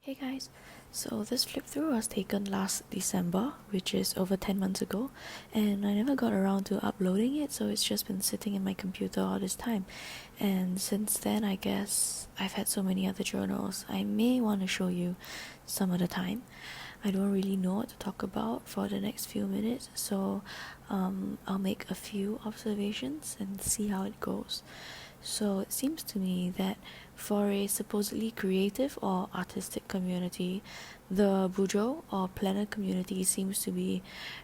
Hey guys, so this flip through was taken last December, which is over 10 months ago, and I never got around to uploading it, so it's just been sitting in my computer all this time. And since then, I guess I've had so many other journals, I may want to show you some of the time. I don't really know what to talk about for the next few minutes, so I'll make a few observations and see how it goes. So it seems to me that for a supposedly creative or artistic community, the Bujo or planet community seems to be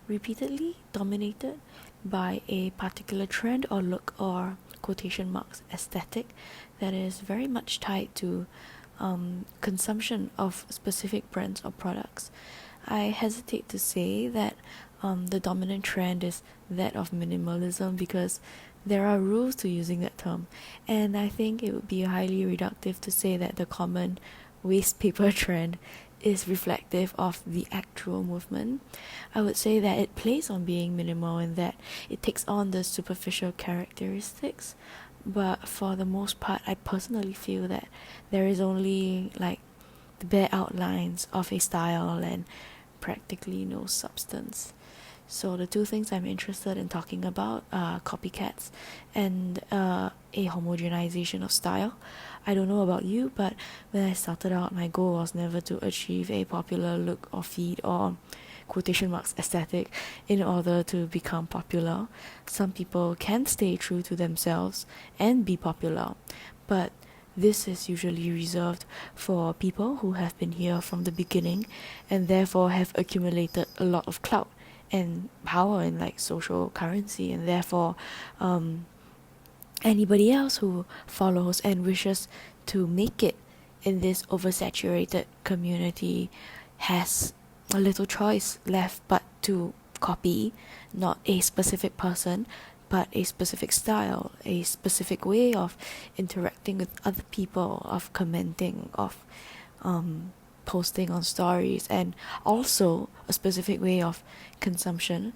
repeatedly dominated by a particular trend or look or quotation marks aesthetic that is very much tied to consumption of specific brands or products. I hesitate to say that the dominant trend is that of minimalism because there are rules to using that term, and I think it would be highly reductive to say that the common waste paper trend is reflective of the actual movement. I would say that it plays on being minimal and that it takes on the superficial characteristics, but for the most part, I personally feel that there is only like the bare outlines of a style and practically no substance. So the two things I'm interested in talking about are copycats and a homogenization of style. I don't know about you, but when I started out, my goal was never to achieve a popular look or feed or quotation marks aesthetic in order to become popular. Some people can stay true to themselves and be popular, but this is usually reserved for people who have been here from the beginning and therefore have accumulated a lot of clout and power in like social currency, and therefore anybody else who follows and wishes to make it in this oversaturated community has a little choice left but to copy not a specific person but a specific style, a specific way of interacting with other people, of commenting, of posting on stories, and also a specific way of consumption.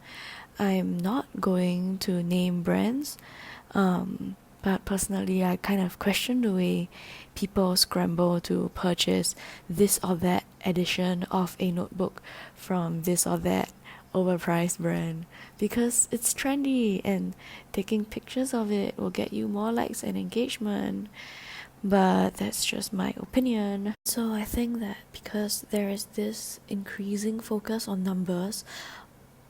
I'm not going to name brands, but personally, I kind of question the way people scramble to purchase this or that edition of a notebook from this or that overpriced brand because it's trendy and taking pictures of it will get you more likes and engagement. But that's just my opinion. So I think that because there is this increasing focus on numbers,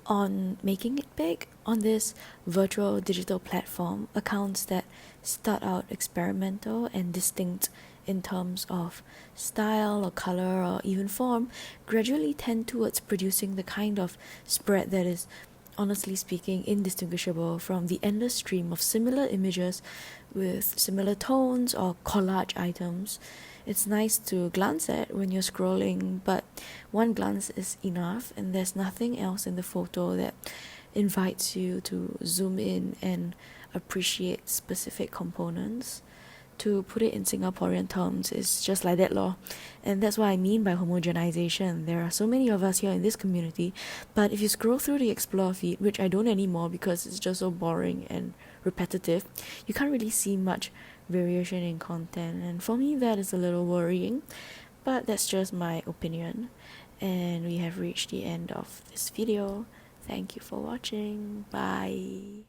on making it big on this virtual digital platform, accounts that start out experimental and distinct in terms of style or color or even form gradually tend towards producing the kind of spread that is, honestly speaking, indistinguishable from the endless stream of similar images with similar tones or collage items. It's nice to glance at when you're scrolling, but one glance is enough, and there's nothing else in the photo that invites you to zoom in and appreciate specific components. To put it in Singaporean terms, it's just like that lor. And that's what I mean by homogenization. There are so many of us here in this community, but if you scroll through the Explore feed, which I don't anymore because it's just so boring and repetitive, you can't really see much variation in content, and for me that is a little worrying, but that's just my opinion. And we have reached the end of this video. Thank you for watching. Bye.